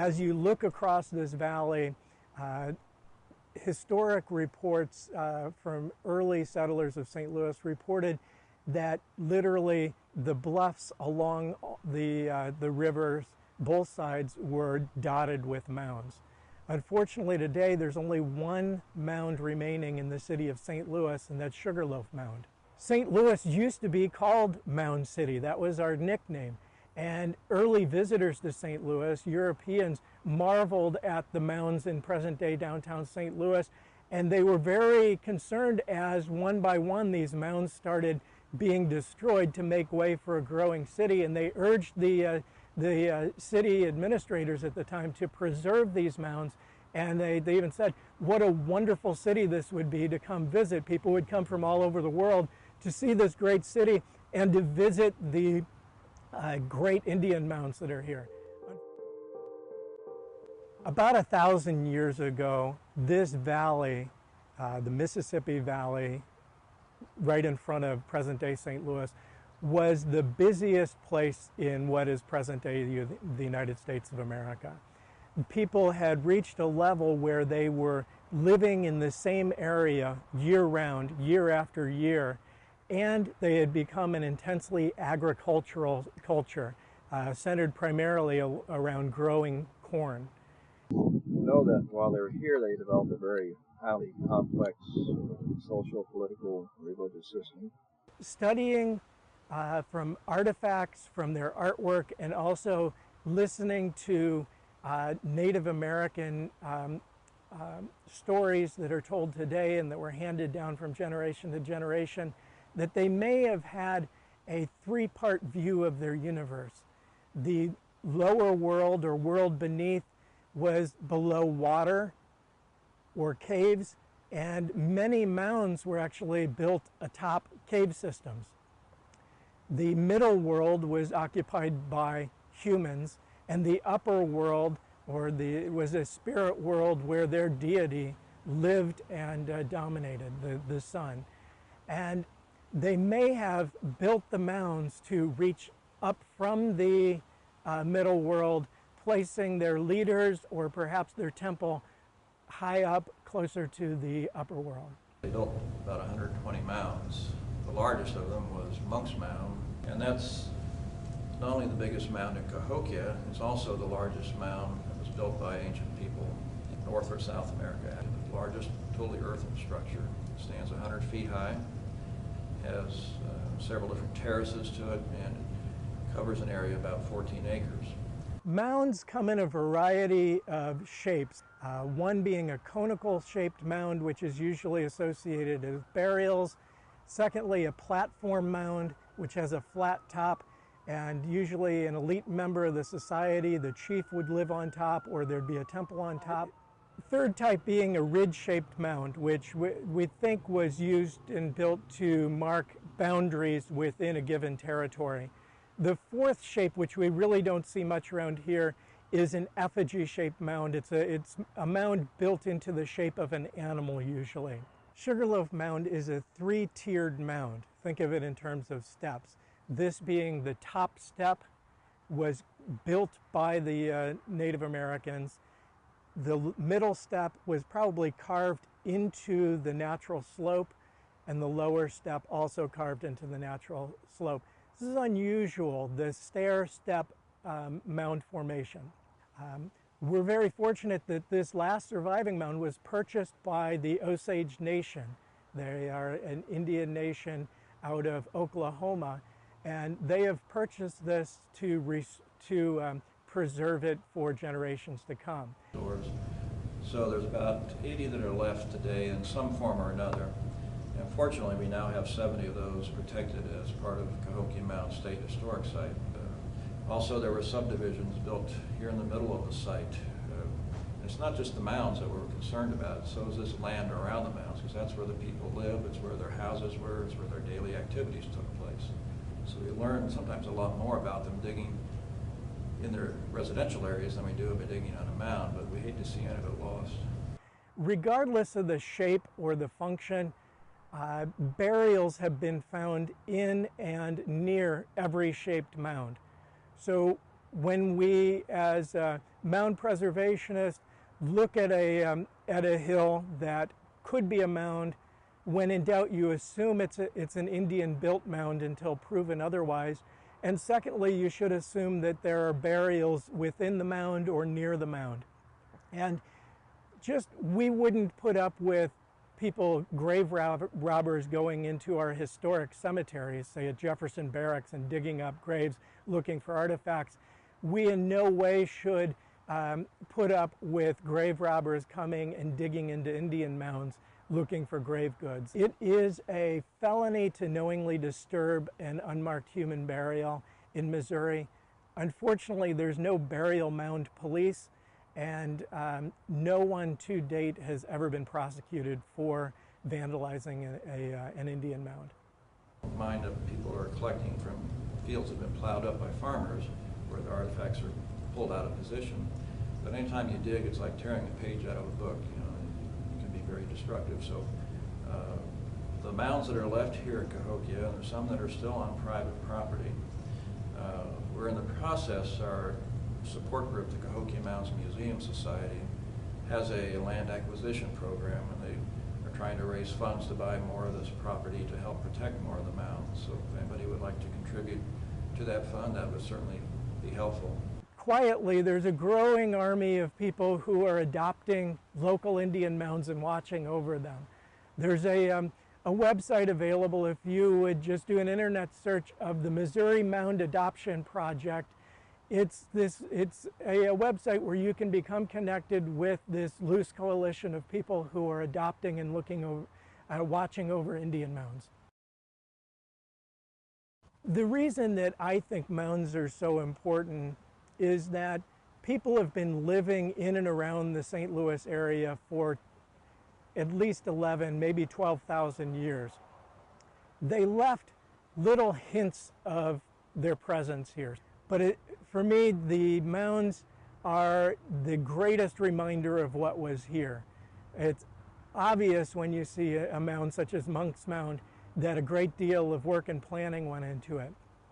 As you look across this valley, historic reports from early settlers of St. Louis reported that literally the bluffs along the rivers, both sides, were dotted with mounds. Unfortunately, today there's only one mound remaining in the city of St. Louis, and that's Sugarloaf Mound. St. Louis used to be called Mound City. That was our nickname. And early visitors to St. Louis, Europeans, marveled at the mounds in present-day downtown St. Louis, and they were very concerned as one by one these mounds started being destroyed to make way for a growing city, and they urged the city administrators at the time to preserve these mounds. And they even said, what a wonderful city this would be to come visit. People would come from all over the world to see this great city and to visit the great Indian mounds that are here. About 1,000 years ago, this valley, the Mississippi Valley, right in front of present-day St. Louis, was the busiest place in what is present-day the United States of America. People had reached a level where they were living in the same area year-round, year after year, and they had become an intensely agricultural culture, centered primarily around growing corn. We know that while they were here, they developed a very highly complex social, political, religious system. Studying from artifacts, from their artwork, and also listening to Native American stories that are told today and that were handed down from generation to generation, that they may have had a three-part view of their universe. The lower world, or world beneath, was below water or caves, and many mounds were actually built atop cave systems. The middle world was occupied by humans, and the upper world, was a spirit world where their deity lived and dominated, the sun. And they may have built the mounds to reach up from the middle world, placing their leaders or perhaps their temple high up closer to the upper world. They built about 120 mounds. The largest of them was Monk's Mound, and that's not only the biggest mound in Cahokia, it's also the largest mound that was built by ancient people in North or South America. The largest totally earthen structure. It stands 100 feet high, has several different terraces to it, and it covers an area about 14 acres. Mounds come in a variety of shapes, one being a conical shaped mound, which is usually associated with burials. Secondly, a platform mound, which has a flat top, and usually an elite member of the society, the chief, would live on top, or there'd be a temple on top. Third type being a ridge-shaped mound, which we think was used and built to mark boundaries within a given territory. The fourth shape, which we really don't see much around here, is an effigy-shaped mound. It's a mound built into the shape of an animal, usually. Sugarloaf Mound is a three-tiered mound. Think of it in terms of steps. This being the top step was built by the Native Americans. The middle step was probably carved into the natural slope, and the lower step also carved into the natural slope. This is unusual, the stair-step mound formation. We're very fortunate that this last surviving mound was purchased by the Osage Nation. They are an Indian nation out of Oklahoma, and they have purchased this to preserve it for generations to come. So there's about 80 that are left today in some form or another. And fortunately, we now have 70 of those protected as part of Cahokia Mound State Historic Site. Also, there were subdivisions built here in the middle of the site. It's not just the mounds that we're concerned about, so is this land around the mounds, because that's where the people live, it's where their houses were, it's where their daily activities took place. So we learn sometimes a lot more about them digging in their residential areas than we do by digging on a mound, but we hate to see any of it lost. Regardless of the shape or the function, burials have been found in and near every shaped mound. So when we, as mound preservationists, look at a hill that could be a mound, when in doubt, you assume it's an Indian-built mound until proven otherwise. And secondly, you should assume that there are burials within the mound or near the mound. And we wouldn't put up with grave robbers going into our historic cemeteries, say at Jefferson Barracks, and digging up graves looking for artifacts. We in no way should put up with grave robbers coming and digging into Indian mounds looking for grave goods. It is a felony to knowingly disturb an unmarked human burial in Missouri. Unfortunately, there's no burial mound police, and no one to date has ever been prosecuted for vandalizing an Indian mound. Mind of people are collecting from fields that have been plowed up by farmers where the artifacts are pulled out of position. But anytime you dig, it's like tearing a page out of a book. You know, it can be very destructive. So the mounds that are left here at Cahokia, and there's some that are still on private property. We're in the process, our support group, the Cahokia Mounds Museum Society, has a land acquisition program, and they are trying to raise funds to buy more of this property to help protect more of the mounds. So if anybody would like to contribute to that fund, that would certainly be helpful. Quietly, there's a growing army of people who are adopting local Indian mounds and watching over them. There's a website available if you would just do an internet search of the Missouri Mound Adoption Project. It's a website where you can become connected with this loose coalition of people who are adopting and watching over Indian mounds. The reason that I think mounds are so important is that people have been living in and around the St. Louis area for at least 11, maybe 12,000 years. They left little hints of their presence here. But for me, the mounds are the greatest reminder of what was here. It's obvious when you see a mound such as Monk's Mound that a great deal of work and planning went into it.